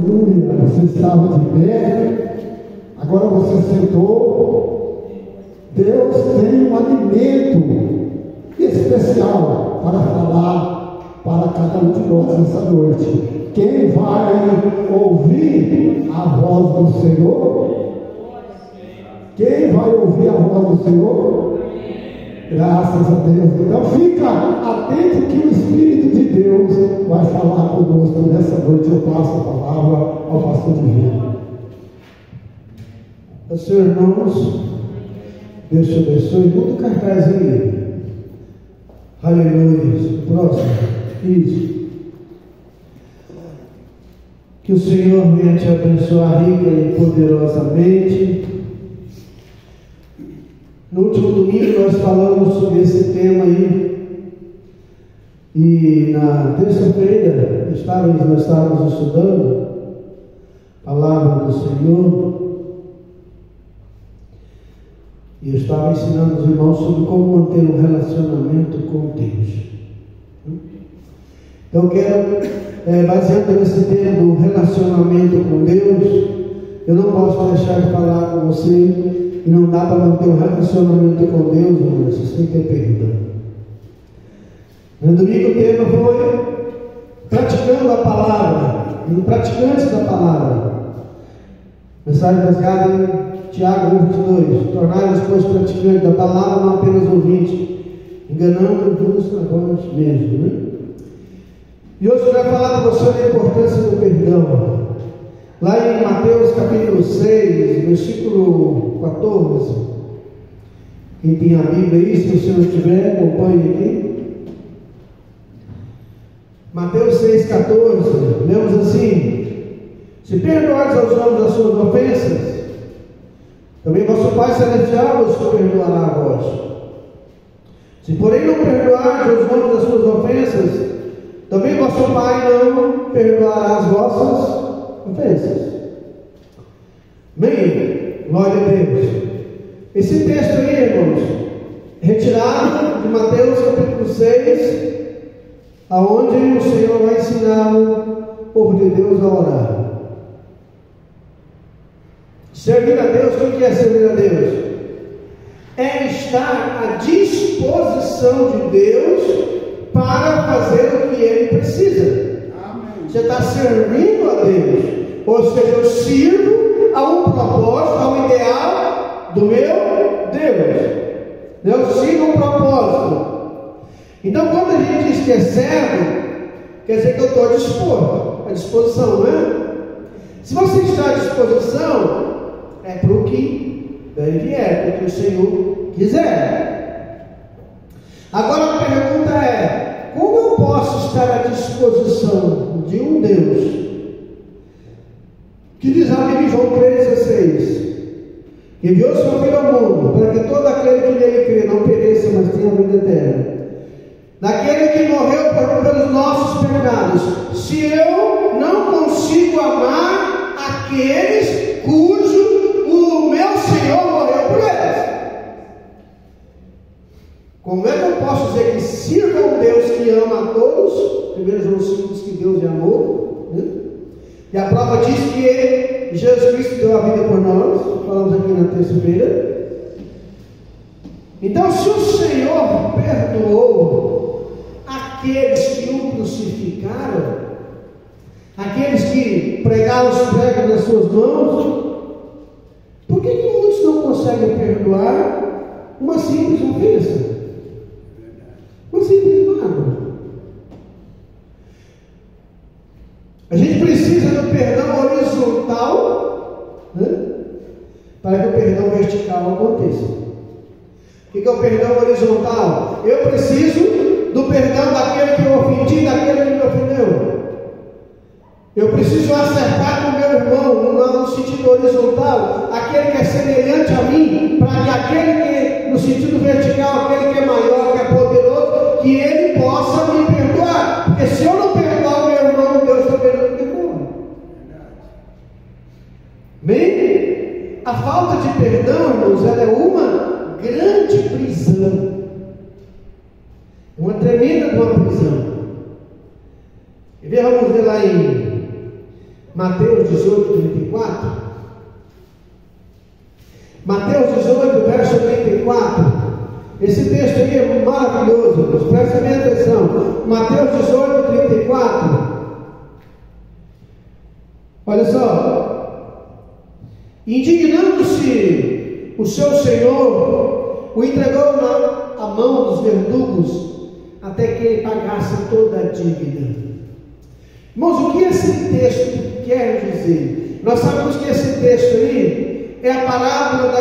Aleluia. Você estava de pé, agora você sentou. Deus tem um alimento especial para falar para cada um de nós nessa noite. Quem vai ouvir a voz do Senhor? Quem vai ouvir a voz do Senhor? Graças a Deus. Então fica atento que o Espírito de Deus vai falar conosco nessa noite. Eu passo a palavra ao pastor Divino. Senhor, irmãos, Deus te abençoe. Muito cartaz aí. Aleluia. Próximo. Isso. Que o Senhor venha te abençoar rica e poderosamente. No último domingo nós falamos sobre esse tema aí. E na terça-feira nós estávamos estudando a palavra do Senhor. E eu estava ensinando os irmãos sobre como manter um relacionamento com Deus. Então eu quero, baseado nesse tema do relacionamento com Deus, eu não posso deixar de falar com você e não dá para manter um relacionamento com Deus, irmãos, sem ter perdão. No domingo o tema foi praticando a palavra, e praticantes da palavra. Mensagem baseada em Tiago 1:22, tornar-vos pois praticantes da palavra, não apenas ouvintes, enganando-vos a vós mesmos, né? E hoje eu quero falar para você da importância do perdão. Lá em Mateus capítulo 6, versículo 14. Quem tem a Bíblia aí, se você não tiver, acompanhe aqui. Mateus 6,14, lemos assim: se perdoares aos homens as suas ofensas, também vosso Pai Celestial vos perdoará a vós. Se porém não perdoares aos homens as suas ofensas, também vosso Pai não perdoará as vossas ofensas. Bem, glória a Deus. Esse texto aí, irmãos, retirado de Mateus capítulo 6, aonde o Senhor vai ensinar o povo de Deus a orar. Servir a Deus, o que é servir a Deus? É estar à disposição de Deus para fazer o que Ele precisa. Amém. Você está servindo a Deus, ou seja, eu sirvo a um propósito, a um ideal do meu Deus. Eu sigo um propósito. Então, quando a gente diz que é servo, quer dizer que eu estou à disposição, não é? Se você está à disposição, é para o que Ele vier, para o que o Senhor quiser. Agora a pergunta é: como eu posso estar à disposição de um Deus que diz a Bíblia em João 3,16: enviou seu Filho ao mundo para que todo aquele que nele crê não pereça, mas tenha a vida eterna. Daquele que morreu pelos nossos pecados. Se eu não consigo amar aqueles cujo o meu Senhor morreu por eles, como é que eu posso dizer que sirva um Deus que ama a todos? 1 João 5 diz que Deus é amor, né? E a prova diz que Jesus Cristo deu a vida por nós. Falamos aqui na terça-feira. Então, se o Senhor perdoou aqueles que o crucificaram, aqueles que pregaram os pregos nas suas mãos, por que muitos não conseguem perdoar uma simples ofensa? Uma simples mágoa. A gente precisa do perdão horizontal, né, para que o perdão vertical aconteça. O que é o perdão horizontal? Eu preciso do perdão daquele que eu ofendi, daquele que me ofendeu. Eu preciso acertar com o meu irmão no sentido horizontal, aquele que é semelhante a mim, para que aquele que, no sentido vertical, aquele que é maior, que é poderoso, que ele possa me perdoar. Porque se eu não perdoar o meu irmão, Deus também não me perdoa. Bem, a falta de perdão, irmãos, ela é uma grande prisão. Uma tremenda prisão. E vamos ver lá em Mateus 18, 34. Mateus 18, verso 34. Esse texto aqui é maravilhoso, prestem bem atenção. Mateus 18, 34. Olha só. Indignando-se o seu senhor, o entregou na mão dos verdugos, até que ele pagasse toda a dívida. Irmãos, o que esse texto quer dizer? Nós sabemos que esse texto aí é a parábola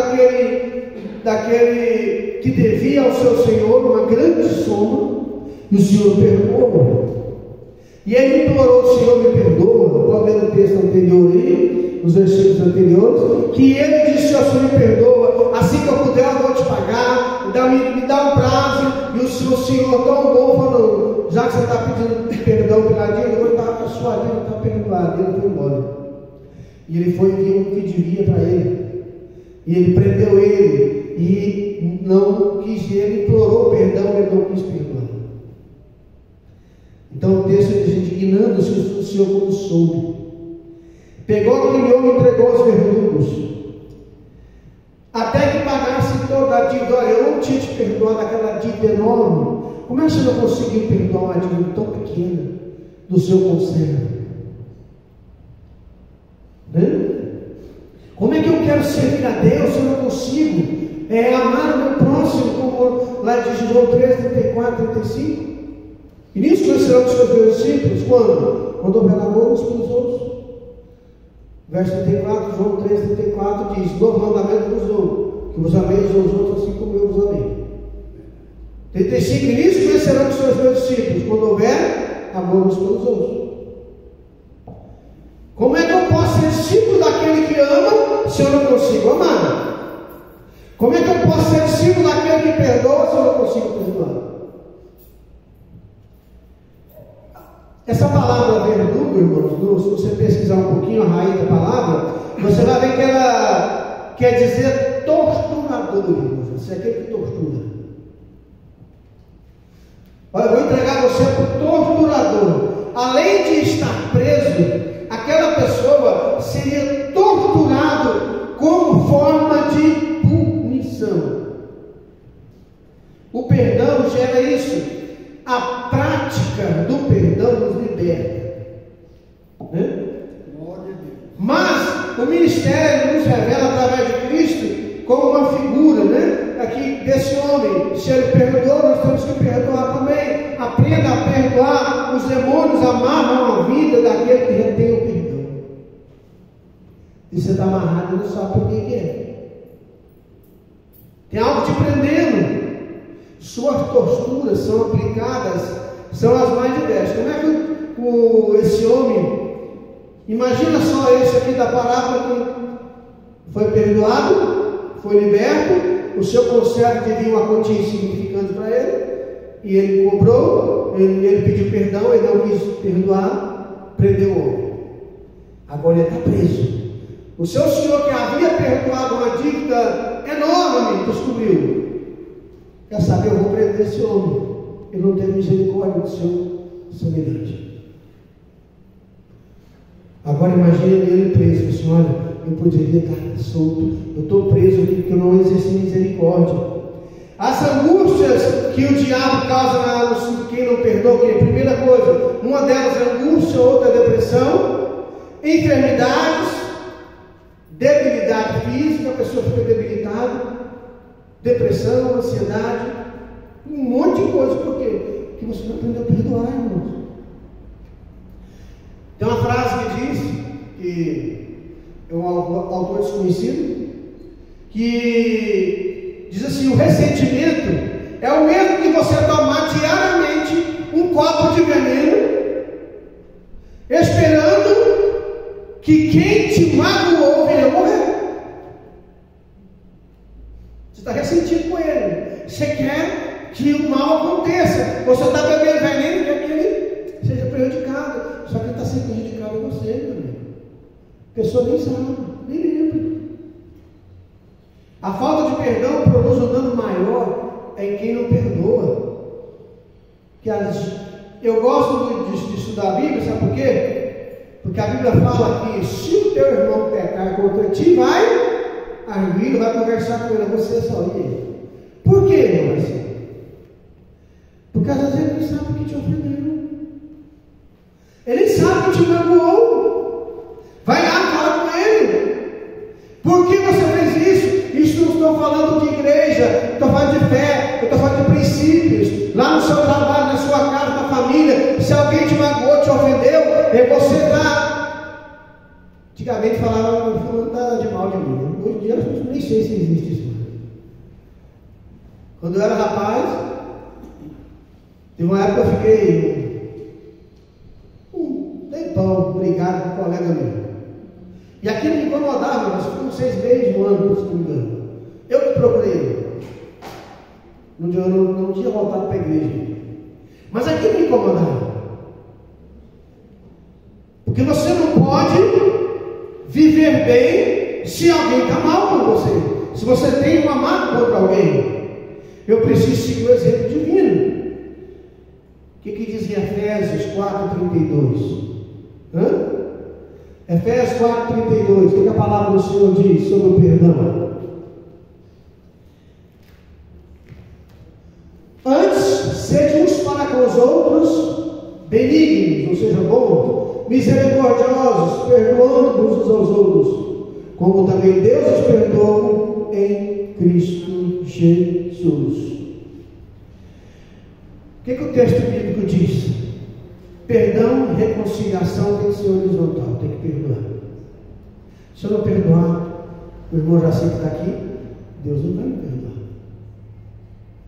daquele que devia ao seu senhor uma grande soma, e o Senhor perdoou. E ele implorou: o Senhor me perdoa. Pode ler no texto anterior aí, nos versículos anteriores, que ele disse: o Senhor me perdoa, assim que eu puder eu vou te pagar, me dá um prazo. E o Senhor tão bom falou: já que você está pedindo perdão pela dívida, a sua dívida está perdoada. Ele foi embora. E ele foi e viu o que devia para ele. E ele prendeu ele. E não quis, ele implorou perdão, ele não quis perdoar. Então o texto diz: indignando-se o Senhor quando soube, pegou aquele homem e entregou aos verdugos, até que pagasse toda a dívida. Olha, eu não tinha te perdoado aquela dívida enorme. Como é que você não conseguiu perdoar uma dívida tão pequena do seu conservo? Né? Como é que eu quero servir a Deus se eu não consigo amar o meu próximo, como lá diz João 13, 34, 35? E nisso conhecerão os seus discípulos quando houver amor uns pelos outros. Verso 34, João 13, 34 diz: novo mandamento vos dou, que vos ameis uns aos outros assim como eu vos amei. 35, e nisso conhecerão os seus discípulos quando houver amor uns pelos outros. Como é que eu posso ser discípulo daquele que ama se eu não consigo amar? Como é que eu posso ser discípulo daquele que perdoa se eu não consigo perdoar? Essa palavra verdugo, irmãos, se você pesquisar um pouquinho a raiz da palavra, você vai ver que ela quer dizer torturador, irmãos. Isso é aquele que tortura. Olha, eu vou entregar você para o torturador. Além de estar preso, aquela pessoa seria torturado como forma de punição. O perdão gera isso. A prática do perdão nos liberta, né? Mas o ministério nos revela através de Cristo como uma figura, né? Aqui desse homem. Se ele perdoou, nós temos que perdoar também. Aprenda a perdoar. Os demônios amarram a vida daquele que retém o perdão. E você está amarrado e não sabe por que é. Tem algo te prendendo. Suas torturas são aplicadas, são as mais diversas. Como é que esse homem, imagina só esse aqui da parábola, que foi perdoado, foi liberto, o seu conservo devia uma quantia insignificante para ele, e ele cobrou, ele pediu perdão, ele não quis perdoar, prendeu o homem. Agora ele está preso. O seu senhor, que havia perdoado uma dívida enorme, descobriu. Quer saber, eu vou prender esse homem. Ele não tem misericórdia do seu semelhante. Agora imagine ele preso. Assim, olha, eu poderia estar solto. Eu estou preso aqui porque eu não exerci misericórdia. As angústias que o diabo causa em quem não perdoa, que é a primeira coisa, uma delas é angústia, outra é depressão, enfermidades, debilidade física, a pessoa fica debilitada, depressão, ansiedade, um monte de coisa. Por quê? Porque você não aprendeu a perdoar, irmãos. Tem uma frase que diz, que é um autor desconhecido, que diz assim: o ressentimento é o mesmo que você tomar diariamente um copo de veneno, esperando que quem te magoou venha morrer. Você está ressentido com ele. Você quer que o mal aconteça. Você está bebendo veneno e quer que ele seja prejudicado. Só que ele está sendo prejudicado em você, meu amigo. A pessoa nem sabe, nem lembra. A falta de perdão produz um dano maior em quem não perdoa. Eu gosto de estudar a Bíblia, sabe por quê? Porque a Bíblia fala que se o teu irmão pecar contra ti, vai arguir, vai conversar com ele, você só ir. Por quê, irmão? Assim? Porque às vezes ele não sabe que te ofendeu. Ele sabe que te magoou. Vai lá, fala com ele. Por que você fez isso? Isso não estou falando de igreja, estou falando de fé, eu estou falando de princípios. Lá no seu trabalho, na sua casa, na família, se alguém te magoou, te ofendeu, você está. Antigamente falavam, não está nada de mal de mim. Hoje em dia eu nem sei se existe isso. Quando eu era rapaz, teve uma época que eu fiquei um tempão brigado com um colega meu. E aquilo me incomodava, mas foi uns 6 meses, um ano, se não me engano. Eu que procurei ele. Não tinha voltado para a igreja. Mas aquilo me incomodava. Porque você não pode viver bem se alguém está mal com você. Se você tem uma mágoa contra alguém. Eu preciso seguir o exemplo divino. O que diz em Efésios 4:32? Efésios 4:32, o que a palavra do Senhor diz sobre o perdão? Antes, sede uns para com os outros benignos, ou seja, bons, misericordiosos, perdoando-vos uns aos outros, como também Deus os perdoa em Cristo Jesus. O que o texto bíblico diz? Perdão e reconciliação tem que ser horizontal, tem que perdoar. Se eu não perdoar, o irmão Jaci que está aqui, Deus não vai me perdoar.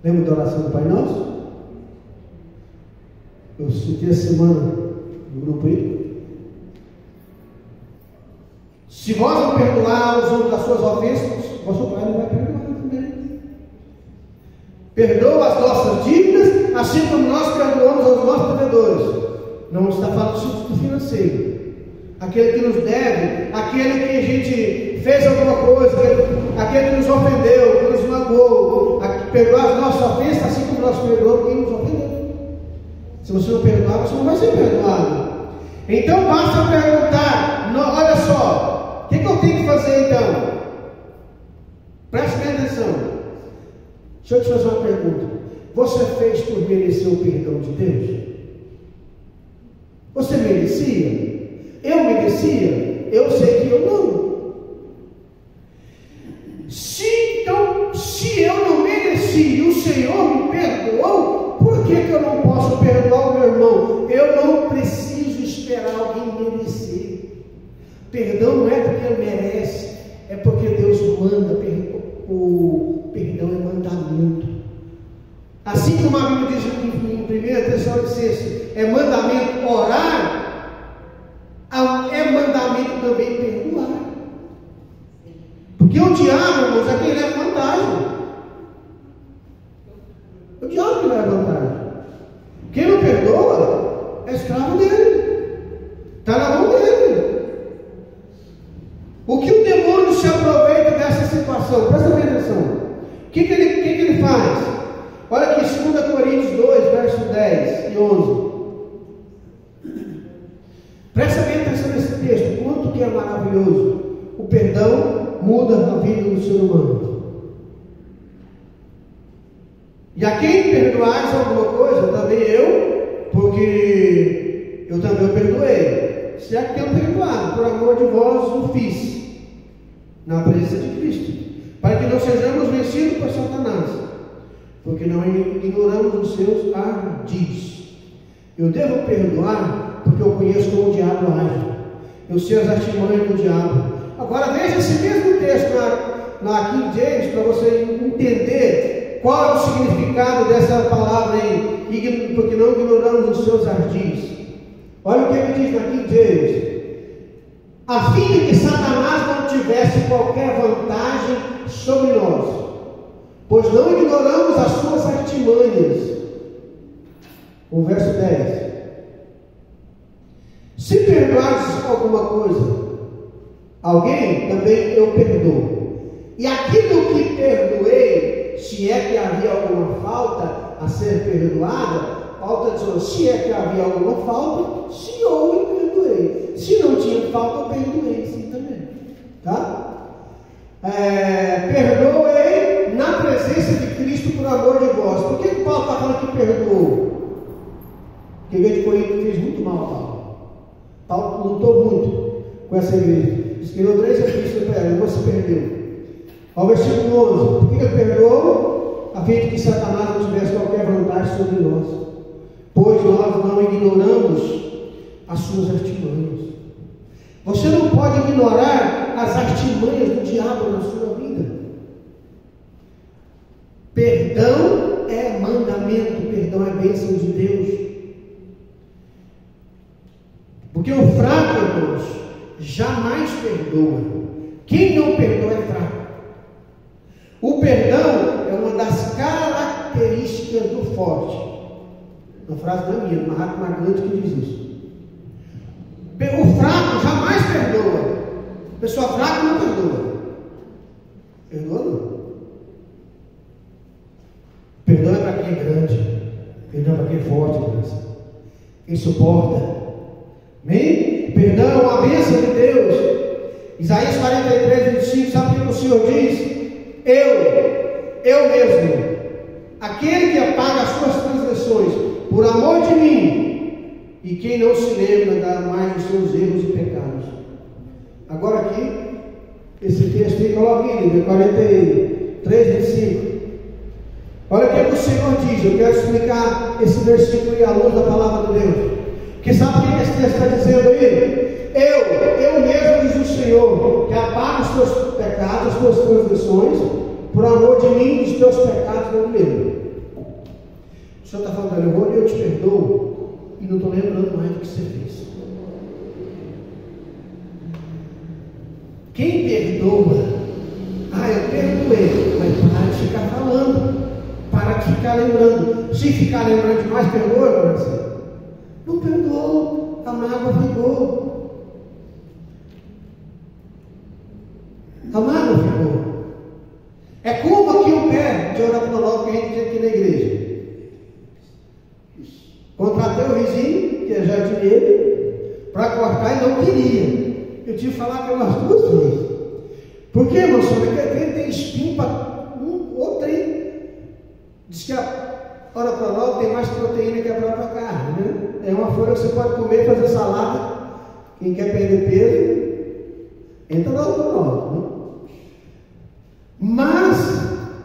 Lembra da oração do Pai Nosso? Eu citei essa semana no grupo aí. Se vós não perdoar os outros das suas ofensas, vosso Pai não vai perdoar também. Perdoa as nossas dívidas, assim como nós perdoamos aos nossos devedores. Não está falando do financeiro. Aquele que nos deve, aquele que a gente fez alguma coisa, aquele que nos ofendeu, que nos magoou, perdoar as nossas ofensas, assim como nós perdoamos quem nos ofendeu. Se você não perdoar, você não vai ser perdoado. Então basta perguntar, olha só, o que eu tenho que fazer então? Preste bem atenção. Deixa eu te fazer uma pergunta. Você fez por merecer o perdão de Deus? Você merecia? Eu merecia? Eu sei que eu não. Se eu não mereci e o Senhor me perdoou, por que eu não posso perdoar o meu irmão? Eu não preciso esperar alguém merecer. Perdão não é porque ele merece, é porque Deus manda. O perdão é mandamento. Assim como a Bíblia diz em 1 Tessalonicenses, é mandamento orar, é mandamento também perdoar. Porque o diabo, irmãos, é quem leva vantagem. O diabo que leva vantagem. Quem não perdoa é escravo dele. Está na mão dele. O que o demônio se aproveita dessa situação? Presta bem atenção. O que ele faz? Olha aqui, 2 Coríntios 2, verso 10 e 11. Presta bem atenção nesse texto, quanto que é maravilhoso. O perdão muda a vida do ser humano. E a quem perdoares alguma coisa, também eu, porque eu também o perdoei. Se é que tenho perdoado, por amor de vós o fiz, na presença de Cristo, para que não sejamos vencidos por Satanás, porque não ignoramos os seus ardis. Eu devo perdoar porque eu conheço como o diabo age. Eu sei as artimanhas do diabo. Agora veja esse mesmo texto na King James, para você entender qual é o significado dessa palavra aí, porque não ignoramos os seus ardis. Olha o que ele diz na King James: a fim de que Satanás não tivesse qualquer vantagem sobre nós, pois não ignoramos as suas artimanhas. O verso 10: se perdoares alguma coisa alguém, também eu perdoo. E aquilo que perdoei, se é que havia alguma falta a ser perdoada, Paulo está dizendo, se é que havia alguma falta, se eu perdoei. perdoei. Se não tinha falta, eu perdoei sim também. Tá? Perdoei na presença de Cristo por amor de vós. Por que Paulo está falando que perdoou? Porque a igreja de Corinto fez muito mal a Paulo. Paulo lutou muito com essa igreja. Escreveu 3 epístolas para ela, e você perdeu. Ao versículo 11, por que ele perdoou? A fim de que Satanás não tivesse qualquer vantagem sobre nós, pois nós não ignoramos as suas artimanhas. Você não pode ignorar as artimanhas do diabo na sua vida. Perdão é mandamento, perdão é bênção de Deus. Porque o fraco, irmãos, jamais perdoa. Quem não perdoa é fraco. O perdão é uma das características do forte. Uma frase não é minha, Mahatma Gandhi que diz isso. O fraco jamais perdoa. Pessoa fraca não perdoa. Perdoa não. Perdão é para quem é grande. Perdão é para quem é forte. Quem suporta. Amém? Perdão é uma bênção de Deus. Isaías 43, 25, sabe o que o Senhor diz? Eu mesmo, aquele que apaga as suas transgressões, por amor de mim, e quem não se lembra mais dos seus erros e pecados. Agora aqui, esse texto aí, coloca em 43, 25. Olha o que o Senhor diz. Eu quero explicar esse versículo à luz da palavra de Deus. Porque sabe o que esse texto está dizendo aí? Eu mesmo, diz o Senhor, que apago os teus pecados, as tuas transgressões, por amor de mim, os teus pecados não me lembro. O Senhor está falando, eu te perdoo, e não estou lembrando mais do que você fez. Quem perdoa, eu perdoei, mas para de ficar falando, para de ficar lembrando. Se ficar lembrando demais, perdoa, não perdoou, a mágoa ficou. A mágoa ficou. É como aqui o pé de oratólogo que a gente tem aqui na igreja. Contratei o vizinho, que é jardineiro, para cortar e não queria. Eu tive que falar com umas 2 vezes. Por quê, irmão? Porque tem espinho para outro aí. Diz que a oratólogo tem mais proteína que a própria carne, né? É uma folha que você pode comer e fazer salada. Quem quer perder peso, entra no oratólogo, né? Mas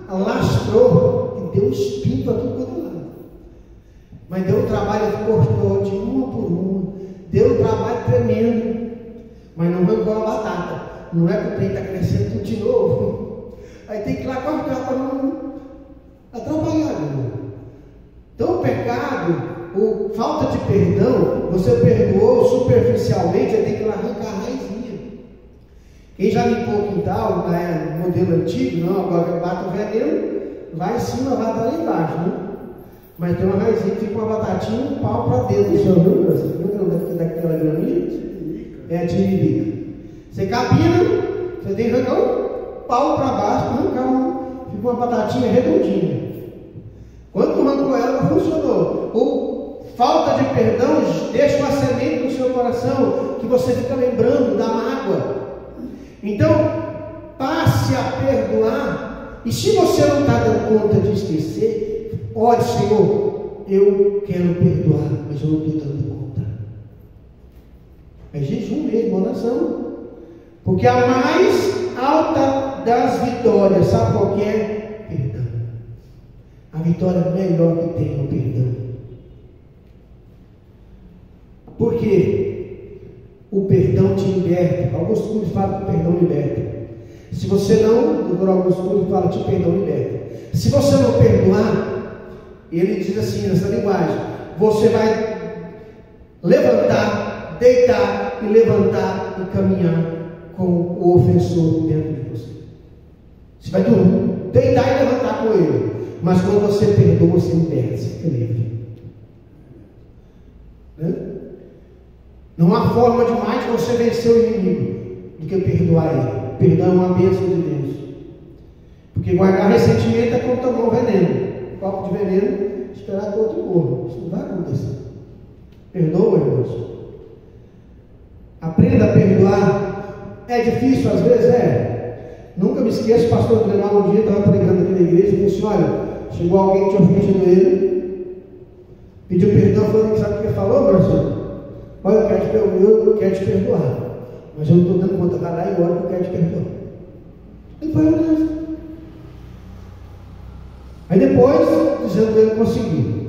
lastrou e deu espinho para tudo quanto é lado. Mas deu um trabalho, cortou de uma por uma, deu um trabalho tremendo, mas não arrancou a batata. Não é que o trem está crescendo tudo de novo. Aí tem que ir lá cortar para não atrapalhar. Então o pecado, falta de perdão, você perdoou superficialmente, aí tem que ir lá arrancar a raizinha. Quem já limpou o quintal, no modelo antigo, não, agora bate o veneno, vai em cima, vai lá embaixo, né? Mas tem uma raizinha que fica uma batatinha, um pau para dentro. Você ouviu? Você daquela graminha? É a tiririca. Você capina, você tem que arrancar um pau para baixo, para arrancar fica uma batatinha redondinha. Quando tu arrancou ela, não funcionou. Falta de perdão deixa uma semente no seu coração que você fica lembrando da mágoa. Então, passe a perdoar. E se você não está dando conta de esquecer, ore, Senhor, eu quero perdoar, mas eu não estou dando conta. É jejum mesmo, oração. Porque a mais alta das vitórias, sabe qual que é? Perdão. A vitória melhor que tem é o perdão. Por quê? O perdão te liberta. Augusto Cury fala que o perdão liberta. Se você não, o doutor Augusto Cury fala que o perdão liberta. Se você não perdoar, ele diz assim nessa linguagem: você vai levantar, deitar e levantar e caminhar com o ofensor dentro de você. Você vai dormir, deitar e levantar com ele. Mas quando você perdoa, você liberta, você fica livre. Né? Não há forma demais de você vencer o inimigo do que perdoar ele. Perdão é uma bênção de Deus. Porque guardar ressentimento é como tomar um veneno. Um copo de veneno, esperar que o outro morra. Isso não vai acontecer. Perdoa, irmãos. Aprenda a perdoar. É difícil às vezes? É. Nunca me esqueço, o pastor Clemal um dia estava pregando aqui na igreja e disse assim: olha, chegou alguém que tinha ofendido ele, pediu perdão, falou: sabe o que ele falou, meu irmão? Olha, eu quero te perdoar, mas eu não estou dando conta, vai lá e ora que eu quero te perdoar. Ele foi honesto. Aí depois, dizendo que ele conseguiu.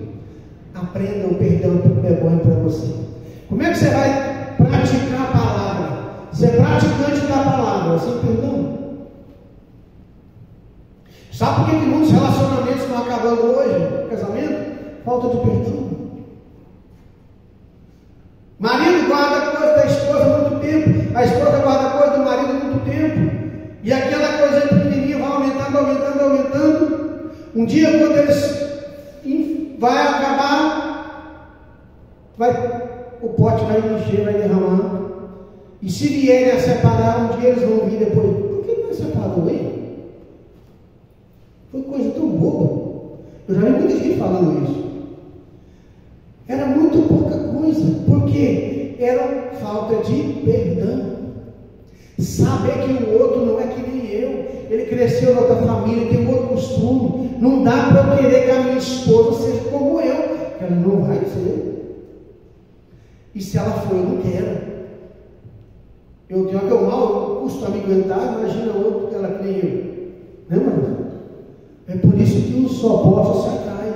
Aprenda, o perdão é bom para você. Como é que você vai praticar a palavra? Você é praticante da palavra, sem perdão. Sabe por que muitos relacionamentos estão acabando hoje? Casamento? Falta de perdão. Marido guarda coisa da esposa há muito tempo, a esposa guarda coisa do marido há muito tempo, e aquela coisa pequenininha vai aumentando. Um dia, quando eles vai acabar, o pote vai encher, vai derramar. E se vierem a separar, um dia eles vão vir depois: por que não separou ele? Foi coisa tão boba. Eu já vi muita gente falando isso. Era muito pouca coisa, porque era falta de perdão. Saber que o outro não é que nem eu, ele cresceu na outra família, tem outro costume. Não dá para eu querer que a minha esposa seja como eu, ela não vai ser. E se ela for, eu não quero. Eu tenho que eu mal custo me aguentar, imagina outro que ela que nem eu. Né, mano? É por isso que um só possa se atrai.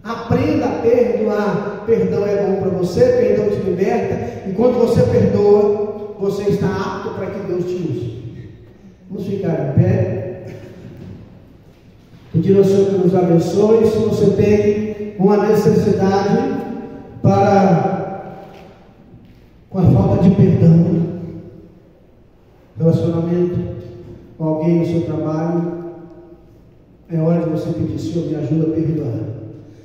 Aprenda a perdoar. Perdão é bom para você, perdão te liberta. E quando você perdoa, você está apto para que Deus te use. Vamos ficar em pé. Pedir ao Senhor que nos abençoe. Se você tem uma necessidade com a falta de perdão, relacionamento com alguém no seu trabalho, é hora de você pedir: Senhor, me ajuda a perdoar.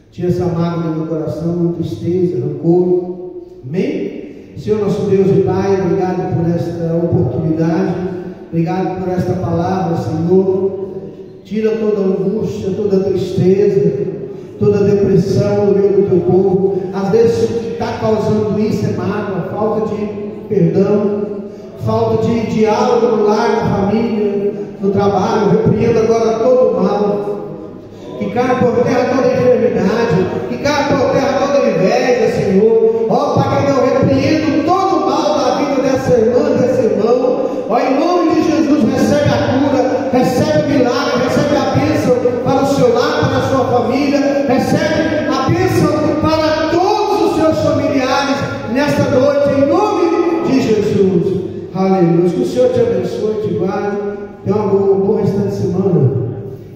Tira essa mágoa do meu coração, tristeza, rancor. Amém? Senhor, nosso Deus e Pai, obrigado por esta oportunidade, obrigado por esta palavra, Senhor. Tira toda angústia, toda tristeza, toda depressão no meio do teu povo. Às vezes o que está causando isso é mágoa, falta de perdão, falta de diálogo no lar, na família, no trabalho. Repreendo agora todo o mal, que caia por terra toda enfermidade, que caia por terra toda inveja, Senhor. Ó Pai, eu repreendo todo o mal da vida dessa irmã, desse irmão. Ó, em nome de Jesus, recebe a cura, recebe o milagre, recebe a bênção para o seu lar, para a sua família, recebe a bênção para todos os seus familiares nesta noite, em nome de Jesus. Aleluia. Que o Senhor te abençoe, te guarde. Tenha um bom restante de semana.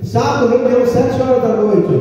Sábado, reunião 7 horas da noite.